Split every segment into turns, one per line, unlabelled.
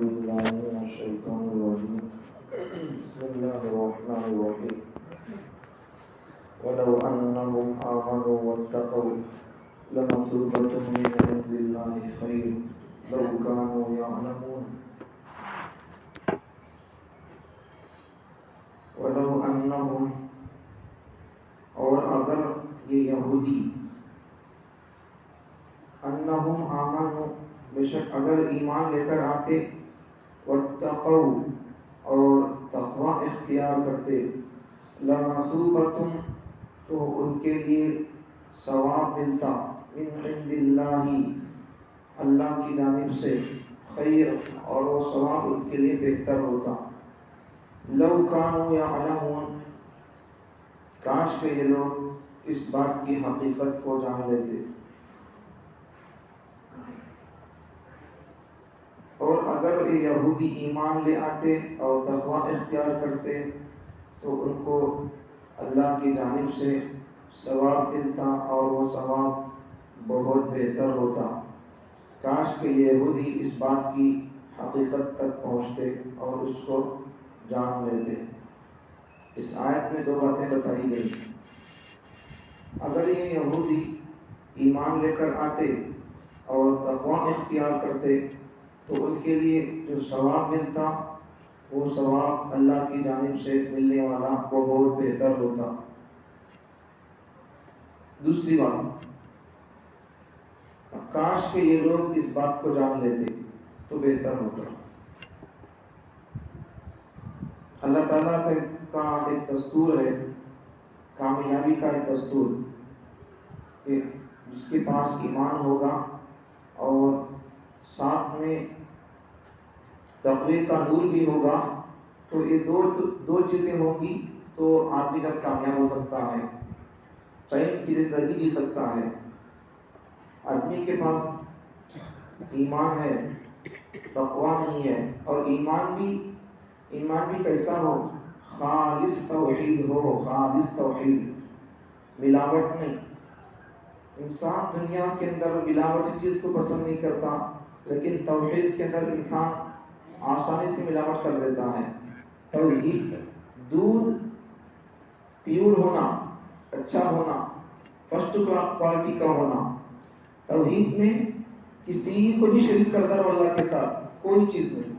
بالله من الشيطان الرجيم. بسم الله الرحمن الرحيم. ولو أنهم آمنوا واتقوا لمثوبة من عند الله خير لو كانوا يعلمون. ولو أنهم، اور اگر یہ یہودی، انہم آمنوا، بے شک اگر ایمان لے کر آتے، واتقوا، اور تقوی اختیار کرتے، لمثوبۃ، تو ان کے لیے ثواب ملتا، من عند اللہ، اللہ کی جانب سے، خیر، اور وہ ثواب ان کے لیے بہتر ہوتا، لو کانوا یعلمون، کاش کہ یہ لوگ اس بات کی حقیقت کو جان لیتے۔ اور اگر یہ یہودی ایمان لے آتے اور تقوی اختیار کرتے تو ان کو اللہ کی جانب سے ثواب ملتا اور وہ ثواب بہت بہتر ہوتا۔ کاش کہ یہودی اس بات کی حقیقت تک پہنچتے اور اس کو جان لیتے۔ اس آیت میں دو باتیں بتائی گئی۔ اگر یہ یہودی ایمان لے کر آتے اور تقوی اختیار کرتے تو ان کے لیے جو ثواب ملتا وہ ثواب اللہ کی جانب سے ملنے والا بہت بہتر ہوتا۔ دوسری بات، کاش کہ یہ لوگ اس بات کو جان لیتے تو بہتر ہوتا۔ اللہ تعالیٰ کا ایک دستور ہے، کامیابی کا ایک دستور، کہ جس کے پاس ایمان ہوگا اور ساتھ میں تقوی کا نور بھی ہوگا تو یہ دو چیزیں ہوں گی تو آدمی جب کامیاب ہو سکتا ہے، چین کی زندگی جی سکتا ہے۔ آدمی کے پاس ایمان ہے، تقوی نہیں ہے، اور ایمان بھی کیسا ہو، خالص توحید ہو، خالص توحید، ملاوٹ نہیں۔ انسان دنیا کے اندر ملاوٹی چیز کو پسند نہیں کرتا، لیکن توحید کے اندر انسان آسانی سے ملاوٹ کر دیتا ہے۔ توحید، دودھ پیور ہونا، اچھا ہونا، فرسٹ کوالٹی کا ہونا۔ توحید میں کسی کو بھی شریک کر دو اللہ کے ساتھ کوئی چیز نہیں۔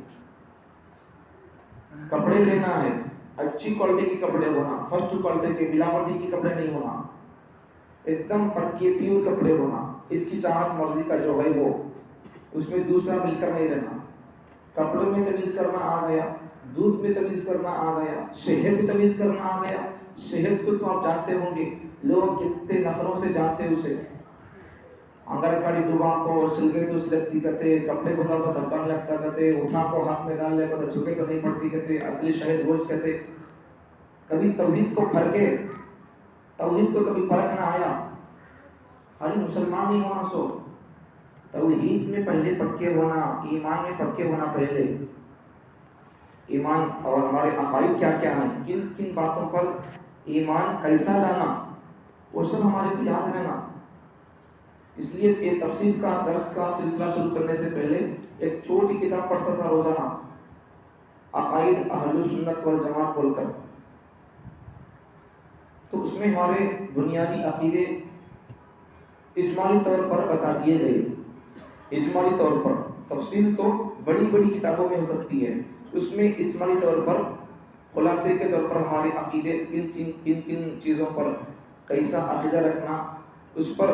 کپڑے لینا ہے، اچھی کوالٹی کے کپڑے ہونا، فرسٹ کوالٹی کے، ملاوٹی کے کپڑے نہیں ہونا، ایک دم پکے پیور کپڑے ہونا، ان کی چاہت مرضی کا جو ہے وہ، اس میں دوسرا مل کر نہیں رہنا۔ کپڑوں میں تمیز کرنا آ گیا، دودھ میں تمیز کرنا آ گیا، شہد میں تمیز کرنا آ گیا۔ شہد کو تو آپ جانتے ہوں گے، لوگ کتنے نخروں سے جانتے اسے۔ انگر کاڑی ڈوبا کو سلگے تو سلگتی کہتے، کپڑے کو تو دھبا نہیں لگتا کہتے، اٹھا کو ہاتھ میں ڈال لے کو تو جھکے تو نہیں پڑتی کہتے، اصلی شہد روز کہتے۔ کبھی توحید کو کبھی فرق نہ آیا، خالی مسلمان ہی ہونا سو، توحید میں پہلے پکے ہونا، ایمان میں پکے ہونا پہلے۔ ایمان اور ہمارے عقائد کیا کیا ہیں، کن کن باتوں پر ایمان کیسا لانا، وہ سب ہمارے کو یاد رہنا۔ اس لیے یہ تفسیر کا درس کا سلسلہ شروع کرنے سے پہلے ایک چھوٹی کتاب پڑھتا تھا روزانہ، عقائد اہل سنت والجماعت بول کر۔ تو اس میں ہمارے بنیادی عقیدے اجمالی طور پر بتا دیے گئے، اجمالی طور پر۔ تفصیل تو بڑی بڑی کتابوں میں ہو سکتی ہے، اس میں اجمالی طور پر، خلاصے کے طور پر ہمارے عقیدے کن چیزوں پر کیسا عقیدہ رکھنا، اس پر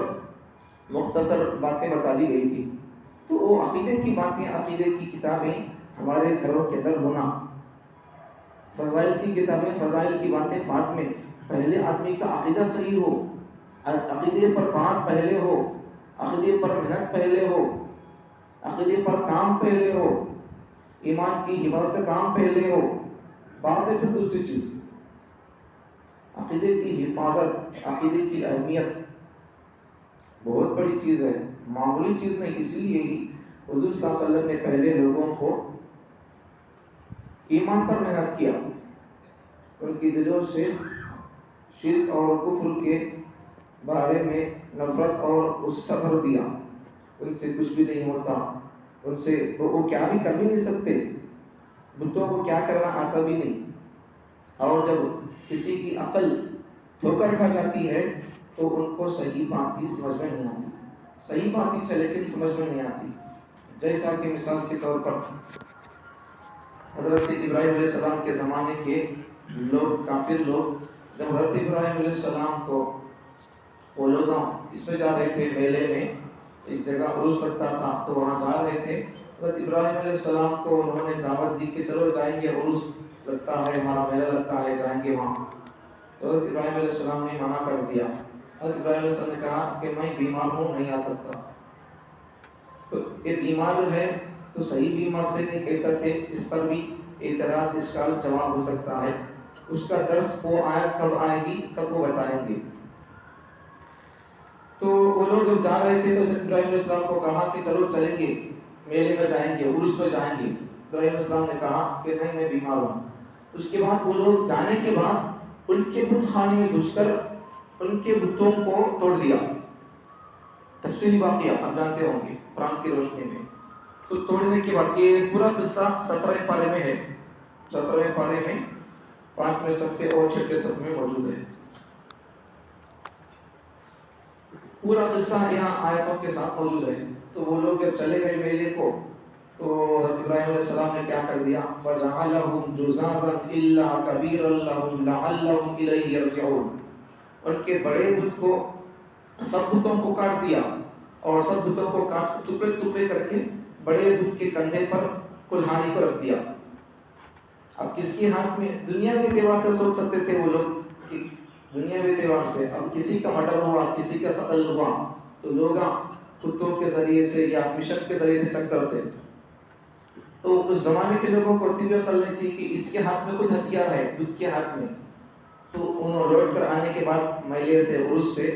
مختصر باتیں بتا دی گئی تھی۔ تو وہ عقیدے کی باتیں، عقیدے کی کتابیں ہمارے گھروں کے اندر ہونا، فضائل کی کتابیں، فضائل کی باتیں بعد میں، پہلے آدمی کا عقیدہ صحیح ہو، عقیدے پر بات پہلے ہو، عقیدے پر محنت پہلے ہو، عقیدے پر کام پہلے ہو، ایمان کی حفاظت کا کام پہلے ہو، بعد میں پھر دوسری چیز۔ عقیدے کی حفاظت، عقیدے کی اہمیت بہت بڑی چیز ہے، معمولی چیز نہیں۔ اسی لیے ہی حضور صلی اللہ علیہ وسلم نے پہلے لوگوں کو ایمان پر محنت کیا، ان کی دلوں سے شرک اور کفر کے بارے میں نفرت اور غصہ بھر دیا، ان سے کچھ بھی نہیں ہوتا، ان سے وہ کیا بھی کر بھی نہیں سکتے، بتوں کو کیا کرنا آتا بھی نہیں. اور جب کسی کی عقل ٹھوکر کھا جاتی ہے تو ان کو صحیح بات بھی سمجھ میں نہیں آتی. صحیح بات ہی ہے لیکن سمجھ میں نہیں آتی. جیسا کہ مثال کے طور پر حضرت ابراہیم علیہ السلام کے زمانے کے لوگ، کافر لوگ، جب حضرت ابراہیم علیہ السلام کو وہ لوگ اس میں جا رہے تھے، میلے میں ایک جگہ عرس لگتا تھا تو وہاں جا رہے تھے. حضرت ابراہیم علیہ السلام کو انہوں نے دعوت دی کہ چلو جائیں گے، عرس لگتا ہے، ہمارا میلہ لگتا ہے، جائیں گے وہاں. تو حضرت ابراہیم علیہ السلام نے منع کر دیا. حضرت ابراہیم علیہ السلام نے کہا کہ میں بیمار ہوں، نہیں آ سکتا. تو یہ بیمار ہے تو صحیح بیمار تھے نہیں کیسا تھے، اس پر بھی اعتراض اشکال جواب ہو سکتا ہے. اس کا درس وہ آیت کب آئے گی تب وہ بتائیں گے. تو وہ لوگ جب جا رہے تھے تو ابراہیم علیہ السلام کو کہا کہ چلو چلیں گے، میلے میں جائیں گے، عرس میں جائیں گے. ابراہیم علیہ السلام نے کہا کہ نہیں، میں بیمار ہوں. اس کے بعد وہ لوگ جانے کے بعد ان کے بت خانے میں گھس کر ان کے بتوں کو توڑ دیا. تفصیلی واقعہ آپ جانتے ہوں گے قرآن کی روشنی میں. تو توڑنے کے بعد یہ پورا قصہ 17ویں پارے میں ہے. 17ویں پارے میں 5ویں صفحے اور 6ویں صفحے میں موجود ہے. پورا قصہ یہاں آیتوں کے ساتھ موجود ہے. تو وہ لوگ جب چلے گئے میلے کو تو حضرت ابراہیم علیہ السلام نے کیا کر دیا، فَجَعَلَهُمْ جُزَازًا إِلَّا كَبِيرًا لَهُمْ لَعَلَّهُمْ إِلَيْهِ يَرْجِعُونَ. ان کے بڑے بت کو، سب بتوں کو کاٹ دیا اور سب بتوں کو کاٹ ٹکڑے ٹکڑے کر کے بڑے بت کے کندھے پر کلہاڑی کو رکھ دیا. اب کس کے ہاتھ میں، دنیا کے اعتبار سے سوچ سکتے تھے وہ لوگ کہ دنیا کے اعتبار سے اب کسی کا مرڈر ہوا، کسی کا قتل ہوا تو لوگ کتوں کے ذریعے سے یا مشک کے ذریعے سے چیک کرتے. تو اس زمانے کے لوگوں کو اتنی بھی عقل نہیں تھی کہ اس کے ہاتھ میں خود ہتھیار ہے، بت کے ہاتھ میں. تو انہوں لوٹ کر آنے کے بعد میلے سے، عرس سے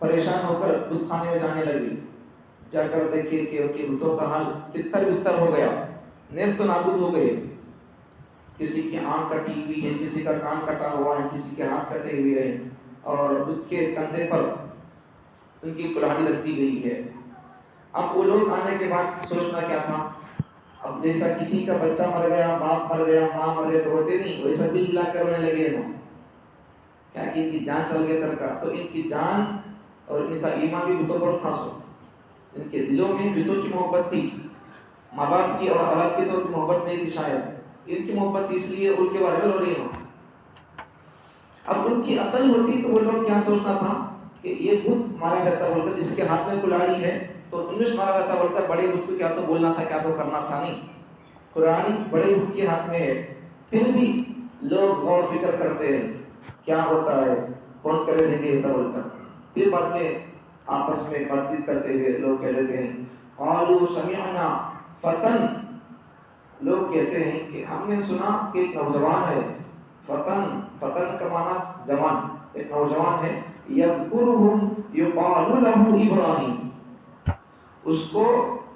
پریشان ہو کر بت خانے میں جانے لگے. جا کر دیکھے کہ ان کے بتوں کا حال تتر بتر ہو گیا، نیست و نابود ہو گئے. کسی کی آنکھ کٹی ہوئی ہے، کسی کا کان کٹا ہوا ہے، کسی کے ہاتھ کٹے ہوئے ہیں اور بت کے کندھے پر ان کی کلاڑی رکھ دی گئی ہے. اب وہ لوگ آنے کے بعد سوچنا کیا تھا، اب جیسا کسی کا بچہ مر گیا، باپ مر گیا، ماں مر گئے تو ہوتے نہیں، ویسا دل ملا کر رونے لگے نا، کیا کہ ان کی جان چل گئی سرکار. تو ان کی جان اور ان کا ایمان بھی بتوں پر تھا. سو ان کے دلوں میں بتوں کی محبت تھی. ماں باپ کی اور اولاد کی تو محبت نہیں تھی شاید، ان کی محبت اس لیے ان کے بارے میں رو رہی ہوں. اب ان کی عقل ہوتی تو وہ لوگ کیا سوچنا تھا کہ یہ بت مارا جاتا بول کر، جس کے ہاتھ میں کلاڑی ہے تو انش مارا جاتا بول کر بڑے بت کو کیا تو بولنا تھا، کیا تو کرنا تھا. نہیں، قرآن بڑے بت کے ہاتھ میں ہے. پھر بھی لوگ غور فکر کرتے ہیں کیا ہوتا ہے، کون کرے دیں گے ایسا بول کر. پھر بعد میں آپس میں بات چیت کرتے ہوئے لوگ کہہ لیتے ہیں قالوا سمعنا فتن. لوگ کہتے ہیں کہ ہم نے سنا کہ ایک نوجوان ہے. فتن، فتن کا معنی جوان، ایک نوجوان ہے. یذکرہم یقال له ابراہیم، اس کو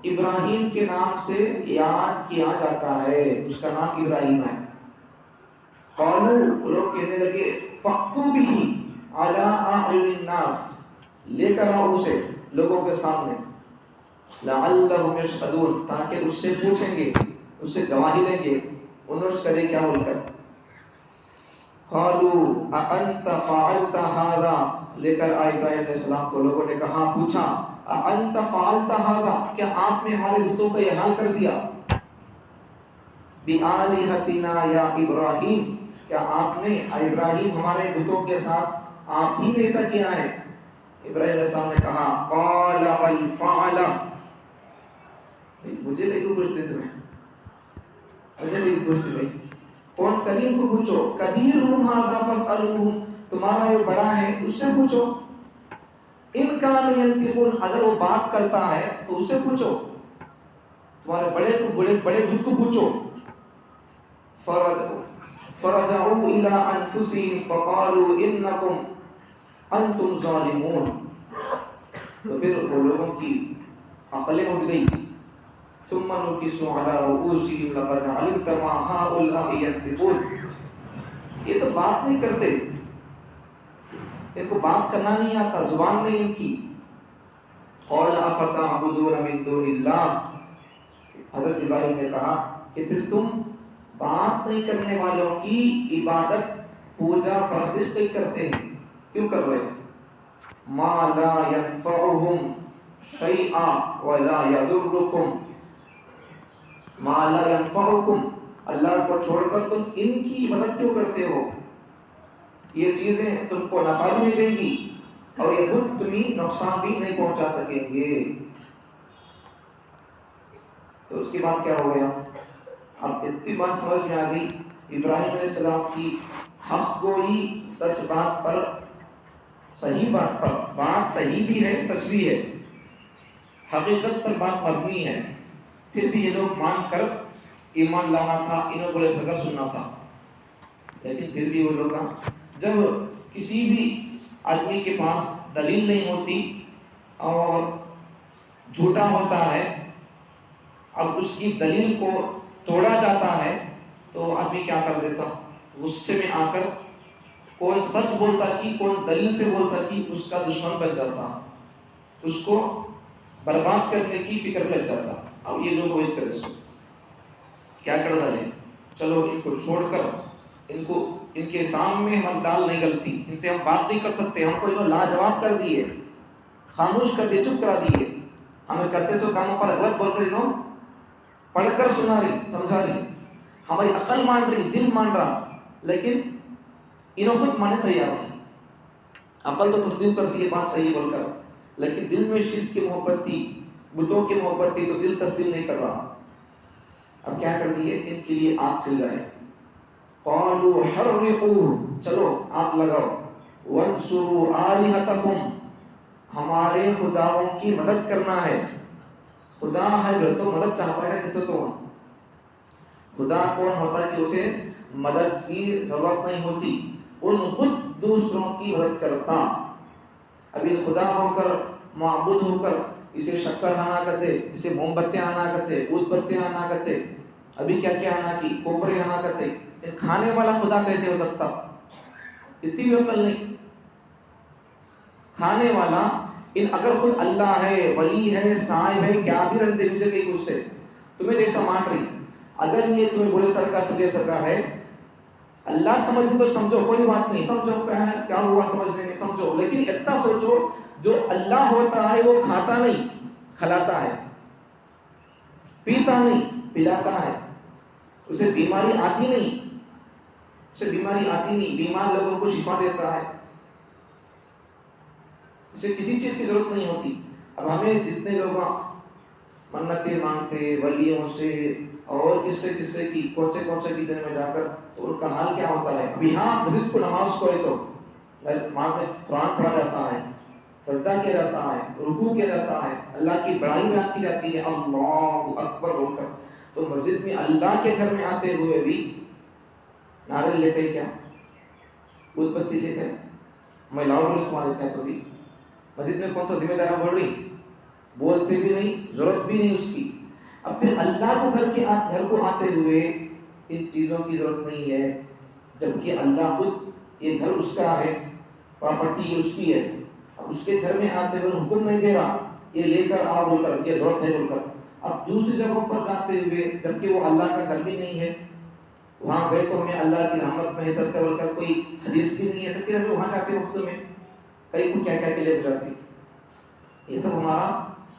ابراہیم کے نام سے یاد کیا جاتا ہے، اس کا نام ابراہیم ہے. قالوا، لوگ کہنے لگے فأتوا به علی اعین الناس، لے کر آؤ اسے لوگوں کے سامنے. لعلہم یشہدون، تاکہ اس سے پوچھیں گے، اس سے گواہی لیں گے، انہوں کرے کیا بول کر. قالوا اانت فعلت هذا، لے کر آئے ابراہیم علیہ السلام کو. لوگوں نے کہا، پوچھا اانت فعلت هذا، کیا آپ نے ہمارے بتوں کا یہ حال کر دیا. بآلہتنا یا ابراہیم، کیا آپ نے ابراہیم ہمارے بتوں کے ساتھ آپ ہی نے ایسا کیا ہے. ابراہیم علیہ السلام نے کہا قال بل فعل، مجھے نہیں تو پوچھتے تمہیں، مجھے نہیں پوچھتے بھائی، کون کریم کو پوچھو. کبیرہم ھذا فاسألوہم، تمہارا یہ بڑا ہے اس سے پوچھو. ان کانوا ینطقون، اگر وہ بات کرتا ہے تو اس سے پوچھو. تمہارے بڑے بت کو پوچھو. فرجعوا الى انفسهم فقالوا انکم انتم ظالمون. تو پھر وہ لوگوں کی عقلیں اٹھ گئی. ثم نكسوا على رؤوسهم لقد علمت ما هؤلاء ينطقون، یہ تو بات نہیں کرتے، ان کو بات کرنا نہیں آتا، زبان نہیں ان کی. قال افتعبدون من دون الله، حضرت ابراہیم نے کہا کہ پھر تم بات نہیں کرنے والوں کی عبادت پوجا پرستش نہیں کرتے ہیں، کیوں کر رہے؟ ما لا ينفعهم شيئا ولا يضركم، ما لا ينفعكم، اللہ کو چھوڑ کر تم ان کی مدد کیوں کرتے ہو؟ یہ چیزیں تم کو نفع بھی نہیں دیں گی اور یہ خود تمہیں نقصان بھی نہیں پہنچا سکیں گے۔ تو اس کے بعد کیا ہو گیا؟ اب اتنی بات سمجھ میں آ گئی ابراہیم علیہ السلام کی حق گوئی، سچ بات پر، صحیح بات پر، بات صحیح بھی ہے، سچ بھی ہے، حقیقت پر بات مبنی ہے، پھر بھی یہ لوگ مان کر ایمان لانا تھا، انہوں کو سگا سننا تھا۔ لیکن پھر بھی وہ لوگ جب کسی بھی آدمی کے پاس دلیل نہیں ہوتی اور جھوٹا ہوتا ہے، اب اس کی دلیل کو توڑا جاتا ہے تو آدمی کیا کر دیتا؟ غصے میں آ کر کون سچ بولتا کی، کون دلیل سے بولتا کی، اس کا دشمن بن جاتا، اس کو برباد کرنے کی فکر لگ جاتا۔ اب یہ لوگ وہی کرے سو کیا کر ڈالے، چلو ان کو چھوڑ کر ان کے سامنے ہم ڈال نہیں غلطی، ان سے ہم بات نہیں کر سکتے، ہم کو انہوں لاجواب کر دیے، خاموش کر دیے، چپ کرا دیے، ہمیں کرتے سو کاموں پر غلط بول کر انہوں پڑھ کر سنا رہی، سمجھا رہی، ہماری عقل مان رہی، دل مان رہا، لیکن انہوں خود مانے تیار نہیں۔ عقل تو تسلیم کرتی ہے بات صحیح بول کر، لیکن دل میں شرک کی محبت تھی، بتوں کی محبت تھی، تو دل تسلیم نہیں کر رہا۔ اب کیا کر دیے؟ ان کے لیے آگ سلگائے، قالوا حرقوا، چلو آگ لگاؤ، وانصروا آلہتکم، ہمارے خداؤں کی مدد کرنا ہے۔ خدا ہے تو مدد چاہتا ہے کس سے؟ تو خدا کون ہوتا ہے کہ اسے مدد کی ضرورت نہیں ہوتی، ان خود دوسروں کی مدد کرتا۔ ابھی خدا ہو کر، معبود ہو کر اسے شکر آنا کرتے، اسے موم بتیاں آنا کرتے، اود بتیاں آنا کرتے، ابھی کیا کیا آنا کی، کوپرے آنا کرتے، ان کھانے والا خدا کیسے ہو سکتا؟ اتنی بھی عقل نہیں۔ کھانے والا ان اگر خود اللہ ہے، ولی ہے، صاحب ہے، کیا بھی رنگ دے مجھے کہیں کچھ سے تمہیں جیسا مان رہی، اگر یہ تمہیں بولے سرکار سجے سرکار ہے، اللہ سمجھ تو سمجھو، کوئی بات نہیں، سمجھو کیا ہے، کیا ہوا سمجھنے میں سمجھو، لیکن اتنا سوچو جو اللہ ہوتا ہے وہ کھاتا نہیں، کھلاتا ہے، پیتا نہیں، پلاتا ہے، اسے بیماری آتی نہیں، اسے بیماری آتی نہیں، بیمار لوگوں کو شفا دیتا ہے، اسے کسی چیز کی ضرورت نہیں ہوتی۔ اب ہمیں جتنے لوگ منتیں مانگتے ولیوں سے اور کس سے کی کون سے کی دن میں جا کر، تو ان کا حال کیا ہوتا ہے؟ ابھی ہاں مسجد کو نماز کو ہے تو نماز میں قرآن پڑھا جاتا ہے، سجدہ کیا جاتا ہے، رکوع کیا جاتا ہے، اللہ کی بڑائی بیان کی جاتی ہے اللہ اکبر بول کر، تو مسجد میں اللہ کے گھر میں آتے ہوئے بھی نعرے لے کے، کیا دودھ بتی لے کے، میں لاؤ بولے تمہارے کیا، تو بھی مسجد میں کون تو ذمہ دارہ بول رہی، بولتے بھی نہیں، ضرورت بھی نہیں اس کی۔ اب پھر اللہ کو گھر کو آتے ہوئے ان چیزوں کی ضرورت نہیں ہے، جبکہ اللہ خود یہ گھر اس کا ہے، پراپرٹی یہ اس کی ہے، اب اس کے گھر میں آتے ہوئے حکم نہیں دے رہا یہ لے کر آ بول کر، یہ ضرورت ہے بول کر۔ اب دوسری جگہوں پر جاتے ہوئے جبکہ وہ اللہ کا گھر بھی نہیں ہے، وہاں گئے تو ہمیں اللہ کی رحمت میں حصل بول کر کوئی حدیث بھی نہیں ہے، تو پھر ہمیں وہاں جاتے وقت میں کئی کو کیا کیا کے لے جاتی۔ یہ سب ہمارا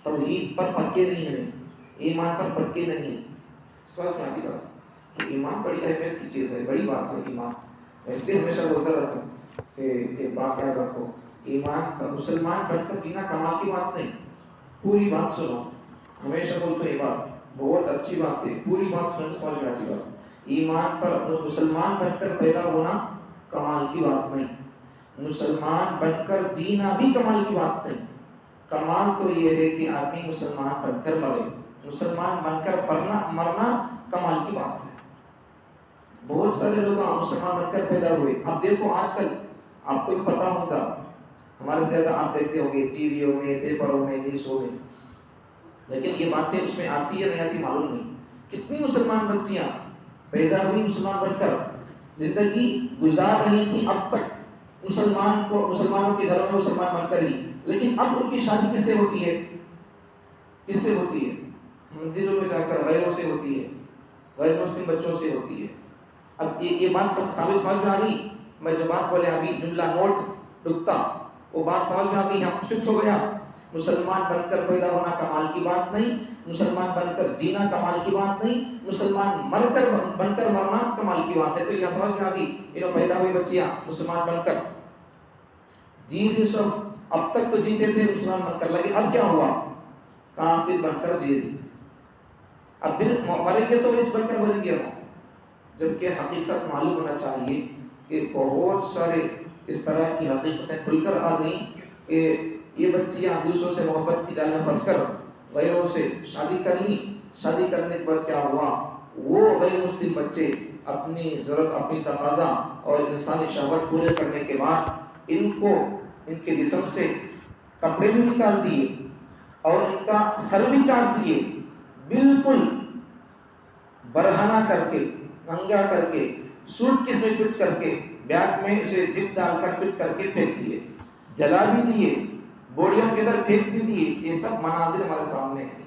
توحید پر پکے نہیں ہے، ایمان پر پکے نہیں ہے۔ سمجھ میں آتی بات؟ ایمان بڑی اہمیت کی چیز ہے، بڑی بات ہے ایمان۔ اس لیے ہمیشہ بولتا رہتا ہوں کہ ایک بات یاد رکھو، ایمان پر مسلمان بن کر جینا کمال کی بات نہیں، پوری بات سنو، ہمیشہ بولتا یہ بات بہت اچھی بات ہے، پوری بات سنو، سمجھ میں آتی بات۔ ایمان پر مسلمان بن کر پیدا ہونا کمال کی بات نہیں، مسلمان بن کر جینا بھی کمال کی بات نہیں۔ کمال تو یہ ہے کہ آدمی مسلمان بن کر مرے، مسلمان بن کر مرنا کمال کی بات ہے۔ بہت سارے لوگ مسلمان بن کر پیدا ہوئے، اب دیکھو آج کل آپ کو پتا ہوگا، ہمارے سے زیادہ آپ دیکھتے ہوں گے ٹی ویوں میں، پیپروں میں، نیوزوں میں، لیکن یہ باتیں اس میں آتی ہے نہیں آتی معلوم نہیں۔ کتنی مسلمان بچیاں پیدا ہوئی مسلمان بن کر، زندگی گزار رہی تھی اب تک مسلمانوں کے گھروں میں مسلمان بن کر ہی، لیکن اب ان کی شادی کس سے ہوتی ہے؟ کس سے ہوتی ہے؟ مندروں میں جا کر غیروں سے ہوتی ہے، غیر مسلم بچوں سے ہوتی ہے۔ اب یہ بات سمجھ میں آ گئی؟ میں جو بات بولے ابھی جملہ نوٹ رکتا، وہ بات سمجھ میں آ گئی؟ یہاں فٹ ہو گیا؟ مسلمان بن کر پیدا ہونا کمال کی بات نہیں، مسلمان بن کر جینا کمال کی بات نہیں، مسلمان بن کر مرنا کمال کی بات ہے۔ تو یہاں سمجھ میں آ گئی؟ انہوں پیدا ہوئی بچیاں مسلمان بن کر جی رہی سب، اب تک تو جیتے تھے مسلمان بن کر، لیکن اب کیا ہوا؟ کافر بن کر جی رہی، اب پھر مریں گے تو اس بن کر مریں گے، جبکہ حقیقت معلوم ہونا چاہیے کہ بہت سارے اس طرح کی حقیقتیں کھل کر آ گئیں کہ یہ بچیاں دوسروں سے محبت کی جال میں پھنس کر غیروں سے شادی کر لی، شادی کرنے کے بعد کیا ہوا؟ وہ غیر مسلم بچے اپنی ضرورت، اپنی تقاضا اور انسانی شہوت پورے کرنے کے بعد ان کو ان کے جسم سے کپڑے بھی نکال دیے اور ان کا سر بھی کاٹ دیے، بالکل برہنہ کر کے، ننگا کر کے، سوٹ کیس میں فٹ کر کے، بیگ میں اسے جپ ڈال کر فٹ کر کے پھینک دیے، جلا بھی دیے، بوڑیوں کے اندر پھینک بھی دیے۔ یہ سب مناظر ہمارے سامنے ہیں۔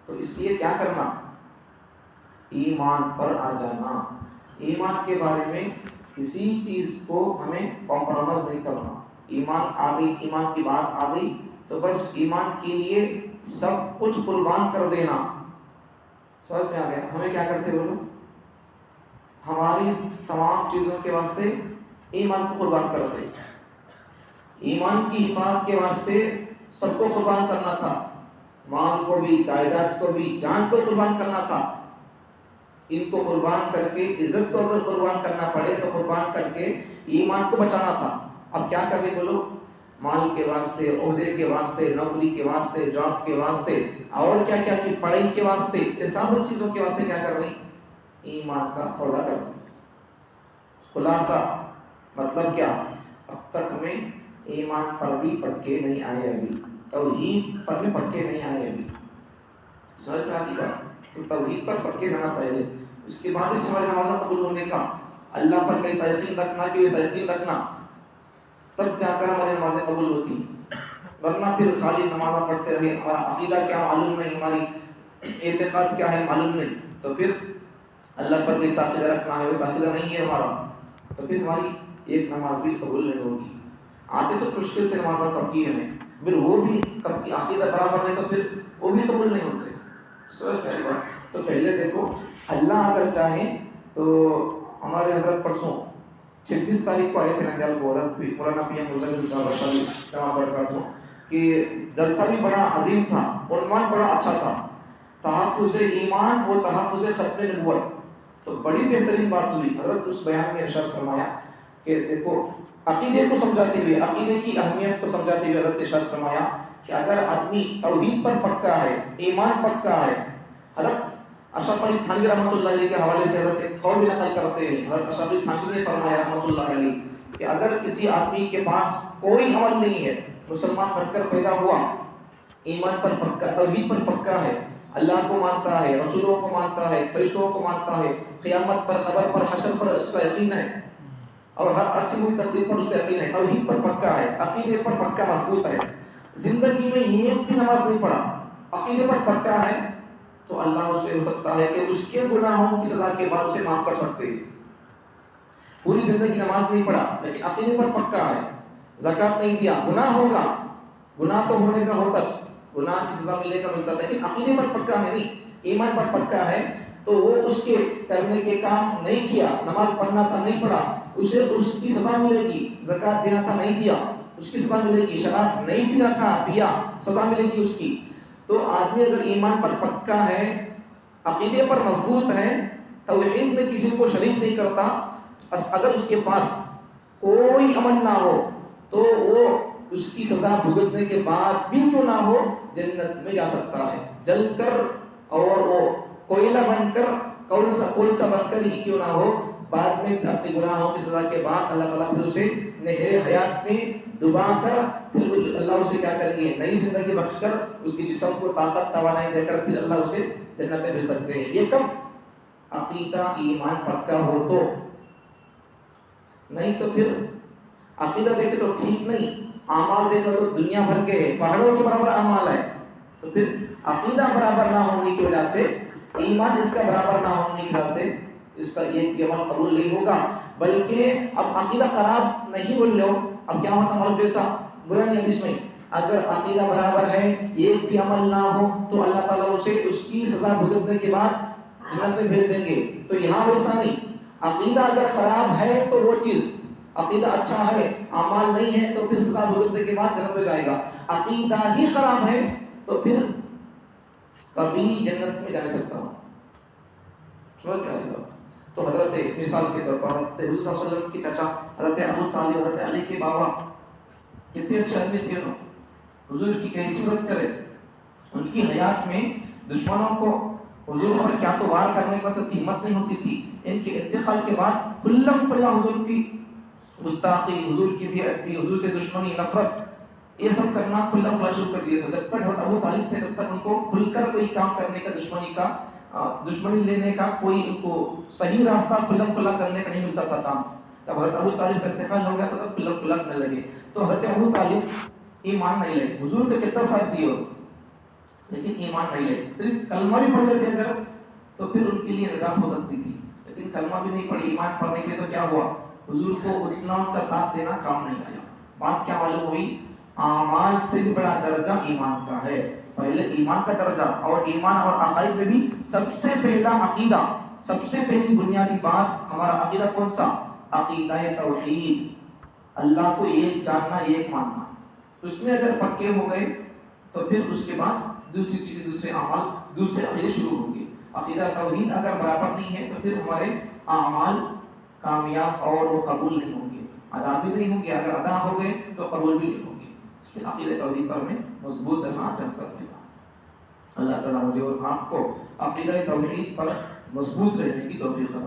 تو اس لیے کیا کرنا؟ ایمان پر آ جانا، ایمان کے بارے میں کسی چیز کو ہمیں کمپرومائز نہیں کرنا۔ ایمان آ گئی، ایمان کی بات آ گئی تو بس ایمان کے لیے سب کچھ قربان کر دینا۔ سمجھ میں آ گیا؟ ہمیں کیا کرتے بولو؟ ہماری تمام چیزوں کے واسطے ایمان کو قربان کرتے، ایمان کی حفاظت کے واسطے سب کو قربان کرنا تھا، مال کو بھی، جائیداد کو بھی، جان کو قربان کرنا تھا۔ ان کو قربان کر کے، عزت کو اگر قربان کرنا پڑے تو قربان کر کے ایمان کو بچانا تھا۔ اب کیا کریں بولو؟ مال کے واسطے، عہدے کے واسطے، نوکری کے واسطے، جاب کے واسطے، اور کیا کیا کی پڑھائی کے واسطے، یہ سب چیزوں کے واسطے کیا کر رہی؟ ایمان کا سودا کر رہی۔ خلاصہ مطلب کیا؟ اب تک ہمیں ایمان پر بھی پکے نہیں آئے، ابھی توحید پر بھی پکے نہیں آئے ابھی۔ سمجھ میں آتی بات؟ تو توحید پر پکے رہنا پہلے، اس کے بعد ہماری نماز قبول ہونے کا، اللہ پر کیسا یقین رکھنا کہ ویسا یقین رکھنا، تب جا کر ہماری نمازیں قبول ہوتی۔ ورنہ پھر خالی نماز پڑھتے رہے، ہمارا عقیدہ کیا معلوم نہیں، ہماری اعتقاد کیا ہے معلوم نہیں، تو پھر اللہ پر کیسا عقیدہ رکھنا ہے ویسا عقیدہ نہیں ہے ہمارا، تو پھر ہماری ایک نماز بھی قبول نہیں ہوگی۔ آتے تو مشکل سے نمازیں کب کی ہیں، پھر وہ بھی کب کی عقیدہ برابر نہیں تو پھر وہ بھی قبول نہیں ہوتے۔ تو پہلے دیکھو، اللہ اگر چاہیں تو ہمارے حضرت پرسوں 26 تاریخ کو آئے تھے ننگال کو، حضرت مولانا پی ایم مظفر کہ جلسہ بھی بڑا عظیم تھا، عنوان بڑا اچھا تھا، تحفظ ایمان و تحفظ ختم نبوت۔ تو بڑی بہترین بات ہوئی، حضرت اس بیان میں ارشاد فرمایا کہ دیکھو عقیدے کو سمجھاتے ہوئے، عقیدے کی اہمیت کو سمجھاتے ہوئے حضرت ارشاد فرمایا کہ اگر آدمی توحید پر پکا ہے، ایمان پکا ہے، حضرت اشرف علی تھانوی رحمۃ اللہ علیہ کے حوالے سے حضرت ایک قول بھی نقل کرتے ہیں، حضرت اشرف علی تھانوی نے فرمایا رحمۃ اللہ علیہ کہ اگر کسی آدمی کے پاس کوئی عمل نہیں ہے، مسلمان بن کر پیدا ہوا، ایمان پر پکا، توحید پر پکا ہے، اللہ کو مانتا ہے، رسولوں کو مانتا ہے، فرشتوں کو مانتا ہے، قیامت پر، خبر پر، حشر پر اس کا یقین ہے، اور ہر اچھی بری تقدیر پر اس کا یقین ہے، توحید پر پکا ہے، عقیدے پر پکا مضبوط ہے، زندگی میں ایک بھی نماز نہیں پڑھا، عقیدے پر پکا ہے، تو اللہ اسے ہو سکتا ہے کہ اس کے گناہوں کی سزا کے بعد اسے معاف کر سکتے ہیں۔ پوری زندگی نماز نہیں پڑھا لیکن عقیدے پر پکا ہے، زکوٰۃ نہیں دیا، گناہ ہوگا، گناہ تو ہونے کا ہوتا، گناہ کی سزا ملنے کا ملتا، لیکن عقیدے پر پکا ہے نہیں، ایمان پر پکا ہے، تو وہ اس کے کرنے کے کام نہیں کیا، نماز پڑھنا تھا نہیں پڑھا، اسے اس کی سزا ملے گی، زکوٰۃ دینا تھا نہیں دیا، اس کی سزا ملے گی، شراب نہیں پینا تھا پیا، سزا ملے گی اس کی۔ تو آدمی اگر ایمان پر پکا ہے، عقیدے پر مضبوط ہے، توحید میں کسی کو شریک نہیں کرتا، اگر اس کے پاس کوئی عمل نہ ہو تو وہ اس کی سزا بھگتنے کے بعد بھی کیوں نہ ہو جنت میں جا سکتا ہے، جل کر اور وہ کوئلہ بن کر، کولسا بن کر ہی کیوں نہ ہو، بعد میں اپنے گناہوں کی سزا کے بعد اللہ تعالیٰ پھر اسے نہر حیات میں ڈبا کر، پھر اللہ اسے کیا کریں گے، نئی زندگی بخش کر، اس کے جسم کو طاقت توانائی دے کر پھر اللہ اسے جنت میں بھیج سکتے ہیں۔ یہ کب؟ عقیدہ ایمان پکا ہو تو، نہیں تو پھر عقیدہ دیکھے تو ٹھیک نہیں، اعمال دیکھو تو دنیا بھر کے ہے، پہاڑوں کے برابر اعمال ہے، تو پھر عقیدہ برابر نہ ہونے کی وجہ سے، ایمان اس کا برابر نہ ہونے کی وجہ سے اس کا ایک عمل قبول نہیں ہوگا، بلکہ اب عقیدہ خراب نہیں بول لو، اب کیا ہوتا عمل جیسا برا نہیں ہے اس میں، اگر عقیدہ برابر ہے ایک بھی عمل نہ ہو تو اللہ تعالیٰ اسے اس کی سزا بھگتنے کے بعد جنت میں بھیج دیں گے۔ تو یہاں ویسا نہیں، عقیدہ اگر خراب ہے تو وہ چیز، عقیدہ اچھا ہے اعمال نہیں ہے تو پھر سزا بھگتنے کے بعد جنت میں جائے گا، عقیدہ ہی خراب ہے تو پھر کبھی جنت میں جا نہیں سکتا ہوں۔ سمجھ میں آ رہی بات؟ تو حضرت مثال کے طور پر حضرت حضور صلی اللہ علیہ وسلم کی چچا حضرت ابو طالب، حضرت علی کے بابا کتنے اچھے آدمی تھے، حضور کی کیسی مدد کرے، ان کی حیات میں دشمنوں کو حضور پر کیا تو وار کرنے کی ہمت نہیں ہوتی تھی، ان کے انتقال کے بعد کھلم کھلا حضور کی گستاخی، حضور کی بھی حضور سے دشمنی، نفرت، یہ سب کرنا کھلا کھلا شروع کر دیا۔ جب تک حضرت ابو طالب تھے تب تک ان کو کھل کر کوئی کام کرنے کا، دشمنی لینے کا کوئی ان کو صحیح راستہ کھلم کھلا کرنے کا نہیں ملتا تھا چانس۔ جب حضرت ابو طالب کا انتقال ہو گیا تو تب کھلم کھلا کرنے لگے۔ تو حضرت ابو طالب ایمان نہیں لائے، حضور کا کتنا ساتھ دیے لیکن ایمان نہیں لائے، صرف کلمہ بھی پڑھ لیتے اگر تو پھر ان کے لیے نجات ہو سکتی تھی، لیکن کلمہ بھی نہیں پڑھی، ایمان پڑھنے سے تو کیا ہوا، حضور کو اتنا ان کا ساتھ دینا کام نہیں آیا۔ بات کیا معلوم ہوئی، اعمال سے بھی بڑا درجہ ایمان کا ہے، پہلے ایمان کا درجہ، اور ایمان اور عقائد میں بھی سب سے پہلا عقیدہ، سب سے پہلی بنیادی بات ہمارا عقیدہ کون سا، عقیدہ توحید، اللہ کو ایک جاننا، ایک ماننا، اس میں اگر پکے ہو گئے تو پھر اس کے بعد دوسری چیزیں، دوسرے اعمال، دوسرے عقیدے شروع ہوں گے۔ عقیدہ توحید اگر برابر نہیں ہے تو پھر ہمارے اعمال کامیاب اور وہ قبول نہیں ہوں گے، ادا بھی نہیں ہوں گے، اگر ادا ہو گئے تو قبول بھی نہیں ہوں گے۔ اس لیے عقیدہ توحید پر ہمیں مضبوط رہنا، جم کر رہنا۔ اللہ تعالیٰ مجھے اور آپ کو عقیدہ توحید پر مضبوط رہنے کی توفیق عطا